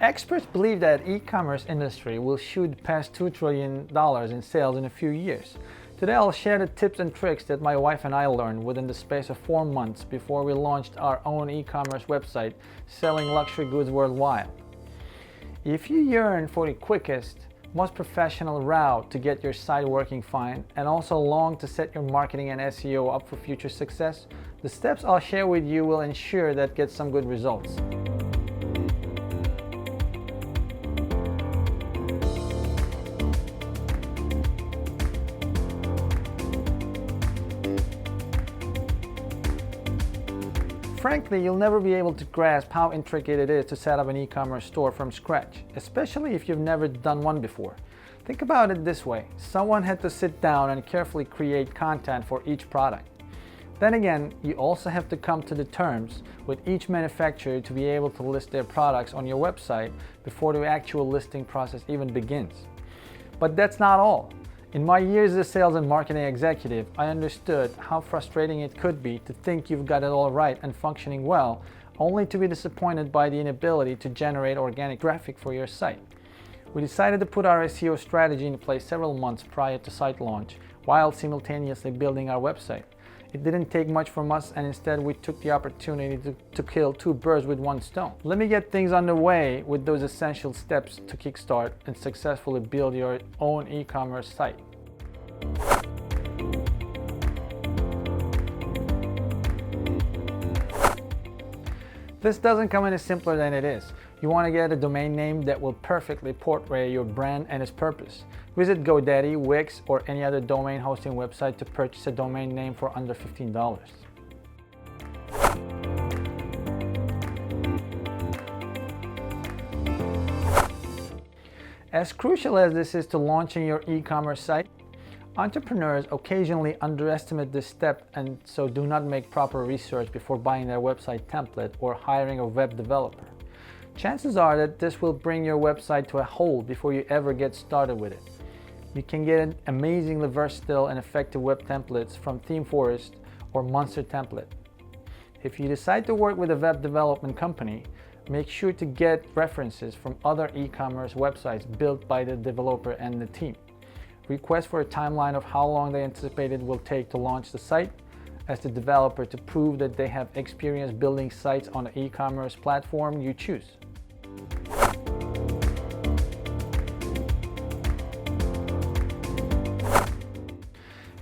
Experts believe that e-commerce industry will shoot past $2 trillion in sales in a few years. Today I'll share the tips and tricks that my wife and I learned within the space of 4 months before we launched our own e-commerce website selling luxury goods worldwide. If you yearn for the quickest, most professional route to get your site working fine and also long to set your marketing and SEO up for future success, the steps I'll share with you will ensure that get some good results. Frankly, you'll never be able to grasp how intricate it is to set up an e-commerce store from scratch, especially if you've never done one before. Think about it this way: someone had to sit down and carefully create content for each product. Then again, you also have to come to the terms with each manufacturer to be able to list their products on your website before the actual listing process even begins. But that's not all. In my years as a sales and marketing executive, I understood how frustrating it could be to think you've got it all right and functioning well, only to be disappointed by the inability to generate organic traffic for your site. We decided to put our SEO strategy in place several months prior to site launch, while simultaneously building our website. It didn't take much from us, and instead we took the opportunity to kill 2 birds with 1 stone. Let me get things underway with those essential steps to kickstart and successfully build your own e-commerce site. This doesn't come any simpler than it is. You want to get a domain name that will perfectly portray your brand and its purpose. Visit GoDaddy, Wix, or any other domain hosting website to purchase a domain name for under $15. As crucial as this is to launching your e-commerce site, entrepreneurs occasionally underestimate this step and so do not make proper research before buying their website template or hiring a web developer. Chances are that this will bring your website to a halt before you ever get started with it. You can get amazingly versatile and effective web templates from ThemeForest or Monster Template. If you decide to work with a web development company, make sure to get references from other e-commerce websites built by the developer and the team. Request for a timeline of how long they anticipate it will take to launch the site, as the developer to prove that they have experience building sites on the e-commerce platform you choose.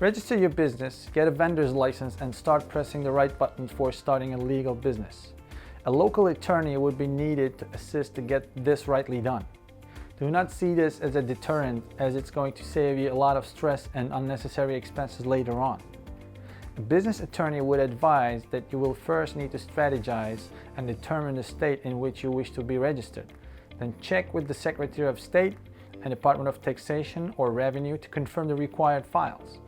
Register your business, get a vendor's license, and start pressing the right buttons for starting a legal business. A local attorney would be needed to assist to get this rightly done. Do not see this as a deterrent, as it's going to save you a lot of stress and unnecessary expenses later on. A business attorney would advise that you will first need to strategize and determine the state in which you wish to be registered. Then check with the Secretary of State and Department of Taxation or Revenue to confirm the required files.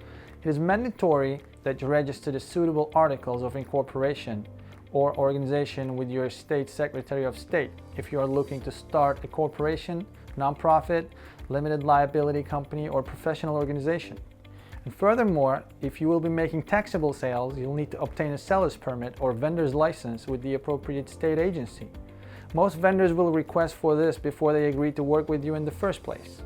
It is mandatory that you register the suitable articles of incorporation or organization with your state Secretary of State if you are looking to start a corporation, nonprofit, limited liability company, or professional organization. And furthermore, if you will be making taxable sales, you'll need to obtain a seller's permit or vendor's license with the appropriate state agency. Most vendors will request for this before they agree to work with you in the first place.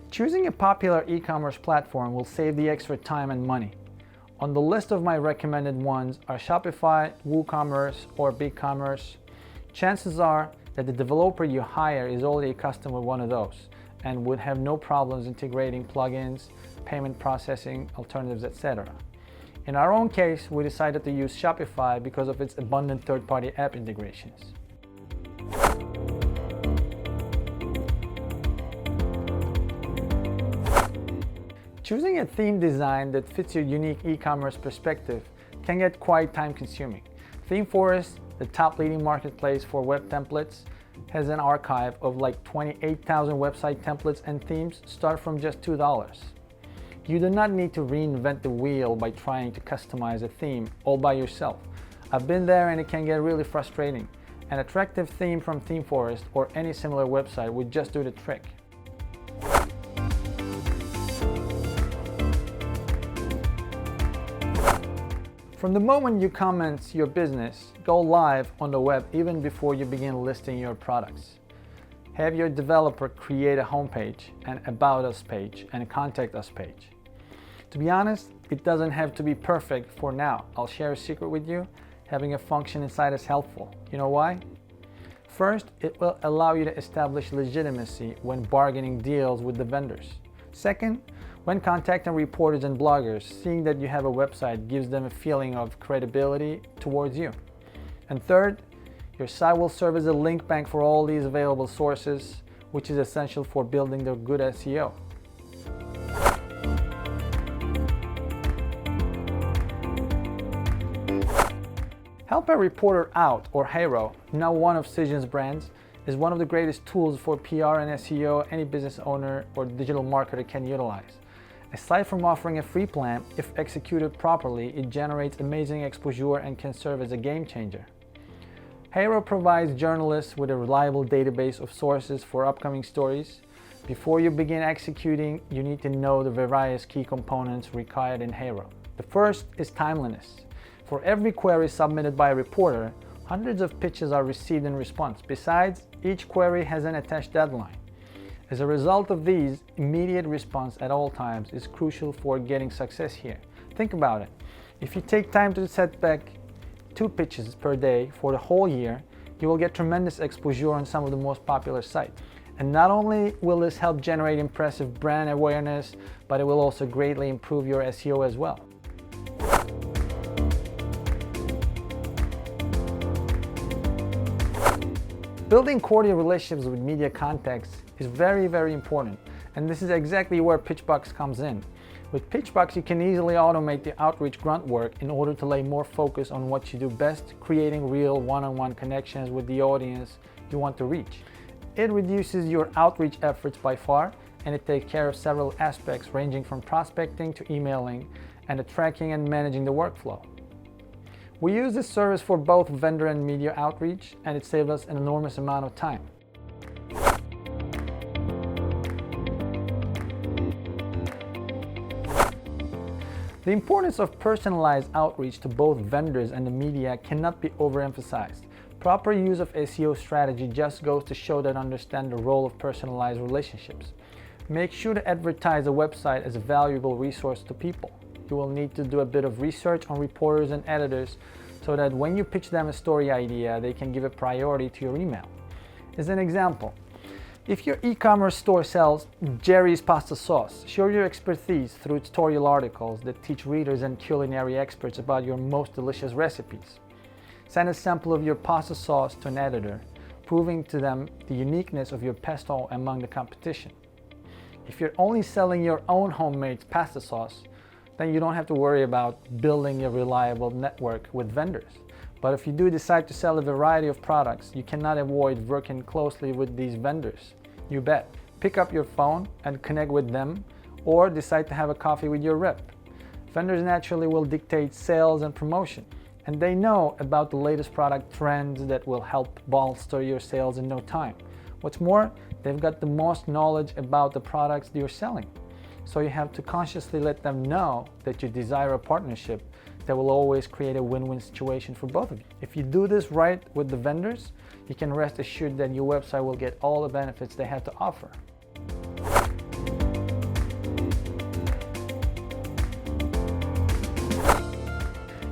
Choosing a popular e-commerce platform will save the extra time and money. On the list of my recommended ones are Shopify, WooCommerce, or BigCommerce. Chances are that the developer you hire is already accustomed with one of those and would have no problems integrating plugins, payment processing alternatives, etc. In our own case, we decided to use Shopify because of its abundant third-party app integrations. Choosing a theme design that fits your unique e-commerce perspective can get quite time-consuming. ThemeForest, the top leading marketplace for web templates, has an archive of like 28,000 website templates and themes start from just $2. You do not need to reinvent the wheel by trying to customize a theme all by yourself. I've been there and it can get really frustrating. An attractive theme from ThemeForest or any similar website would just do the trick. From the moment you commence your business, go live on the web even before you begin listing your products. Have your developer create a homepage, an About Us page, and a Contact Us page. To be honest, it doesn't have to be perfect for now. I'll share a secret with you. Having a function inside is helpful. You know why? First, it will allow you to establish legitimacy when bargaining deals with the vendors. Second, when contacting reporters and bloggers, seeing that you have a website gives them a feeling of credibility towards you. And third, your site will serve as a link bank for all these available sources, which is essential for building their good SEO. Help a Reporter Out, or HERO, now one of Cision's brands, is one of the greatest tools for PR and SEO any business owner or digital marketer can utilize. Aside from offering a free plan, if executed properly, it generates amazing exposure and can serve as a game changer. HERO provides journalists with a reliable database of sources for upcoming stories. Before you begin executing, you need to know the various key components required in HERO. The first is timeliness. For every query submitted by a reporter, hundreds of pitches are received in response. Besides, each query has an attached deadline. As a result of these, immediate response at all times is crucial for getting success here. Think about it. If you take time to set back 2 pitches per day for the whole year, you will get tremendous exposure on some of the most popular sites. And not only will this help generate impressive brand awareness, but it will also greatly improve your SEO as well. Building cordial relationships with media contacts is very, very important, and this is exactly where Pitchbox comes in. With Pitchbox, you can easily automate the outreach grunt work in order to lay more focus on what you do best, creating real one-on-one connections with the audience you want to reach. It reduces your outreach efforts by far, and it takes care of several aspects ranging from prospecting to emailing and the tracking and managing the workflow. We use this service for both vendor and media outreach, and it saved us an enormous amount of time. The importance of personalized outreach to both vendors and the media cannot be overemphasized. Proper use of SEO strategy just goes to show that understand the role of personalized relationships. Make sure to advertise a website as a valuable resource to people. You will need to do a bit of research on reporters and editors so that when you pitch them a story idea, they can give a priority to your email. As an example, if your e-commerce store sells Jerry's pasta sauce, show your expertise through tutorial articles that teach readers and culinary experts about your most delicious recipes. Send a sample of your pasta sauce to an editor, proving to them the uniqueness of your pesto among the competition. If you're only selling your own homemade pasta sauce, then you don't have to worry about building a reliable network with vendors. But if you do decide to sell a variety of products, you cannot avoid working closely with these vendors. You bet. Pick up your phone and connect with them, or decide to have a coffee with your rep. Vendors naturally will dictate sales and promotion, and they know about the latest product trends that will help bolster your sales in no time. What's more, they've got the most knowledge about the products you're selling. So you have to consciously let them know that you desire a partnership that will always create a win-win situation for both of you. If you do this right with the vendors, you can rest assured that your website will get all the benefits they have to offer.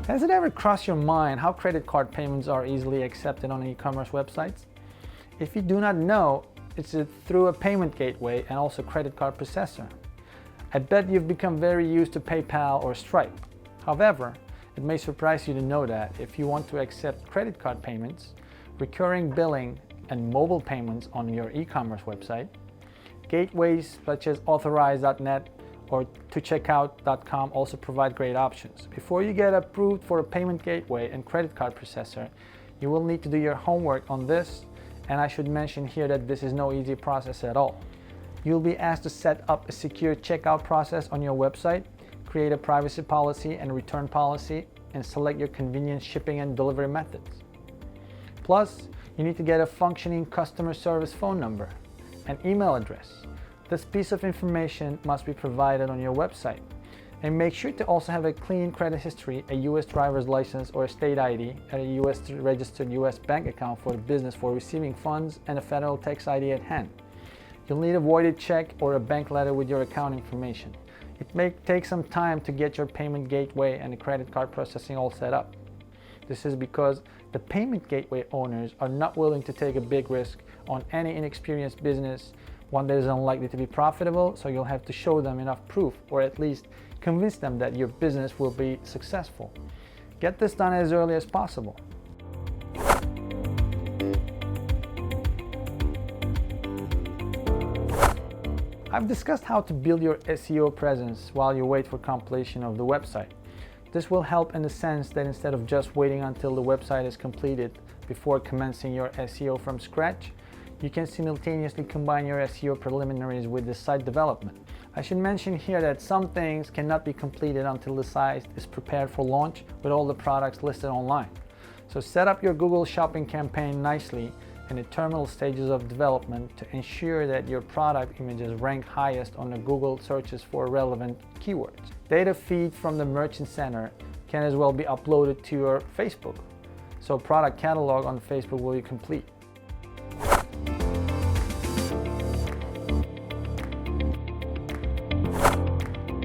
Has it ever crossed your mind how credit card payments are easily accepted on e-commerce websites? If you do not know, it's through a payment gateway and also credit card processor. I bet you've become very used to PayPal or Stripe. However, it may surprise you to know that if you want to accept credit card payments, recurring billing, and mobile payments on your e-commerce website, gateways such as authorize.net or tocheckout.com also provide great options. Before you get approved for a payment gateway and credit card processor, you will need to do your homework on this, and I should mention here that this is no easy process at all. You'll be asked to set up a secure checkout process on your website, create a privacy policy and return policy, and select your convenient shipping and delivery methods. Plus, you need to get a functioning customer service phone number and email address. This piece of information must be provided on your website. And make sure to also have a clean credit history, a US driver's license or a state ID, a US registered US bank account for the business for receiving funds, and a federal tax ID at hand. You'll need a voided check or a bank letter with your account information. It may take some time to get your payment gateway and the credit card processing all set up. This is because the payment gateway owners are not willing to take a big risk on any inexperienced business, one that is unlikely to be profitable, so you'll have to show them enough proof, or at least convince them that your business will be successful. Get this done as early as possible. I've discussed how to build your SEO presence while you wait for completion of the website. This will help in the sense that instead of just waiting until the website is completed before commencing your SEO from scratch, you can simultaneously combine your SEO preliminaries with the site development. I should mention here that some things cannot be completed until the site is prepared for launch with all the products listed online. So set up your Google Shopping campaign nicely in the terminal stages of development to ensure that your product images rank highest on the Google searches for relevant keywords. Data feed from the Merchant Center can as well be uploaded to your Facebook, so product catalog on Facebook will be complete.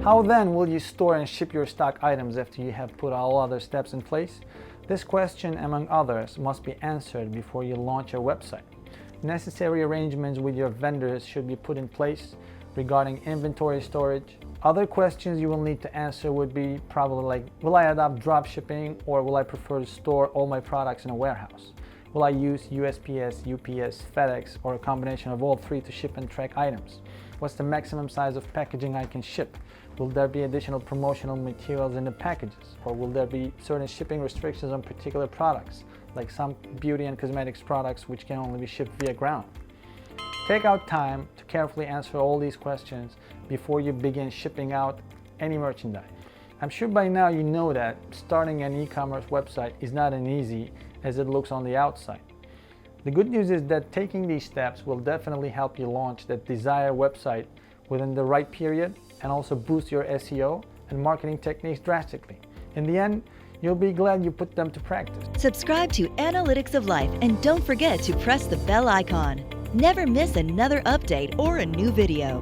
How then will you store and ship your stock items after you have put all other steps in place? This question, among others, must be answered before you launch your website. Necessary arrangements with your vendors should be put in place regarding inventory storage. Other questions you will need to answer would be probably like, will I adopt drop shipping, or will I prefer to store all my products in a warehouse? Will I use USPS, UPS, FedEx, or a combination of all three to ship and track items? What's the maximum size of packaging I can ship? Will there be additional promotional materials in the packages? Or will there be certain shipping restrictions on particular products, like some beauty and cosmetics products which can only be shipped via ground? Take out time to carefully answer all these questions before you begin shipping out any merchandise. I'm sure by now you know that starting an e-commerce website is not as easy as it looks on the outside. The good news is that taking these steps will definitely help you launch that desired website within the right period, and also boost your SEO and marketing techniques drastically. In the end, you'll be glad you put them to practice. Subscribe to Analytics of Life and don't forget to press the bell icon. Never miss another update or a new video.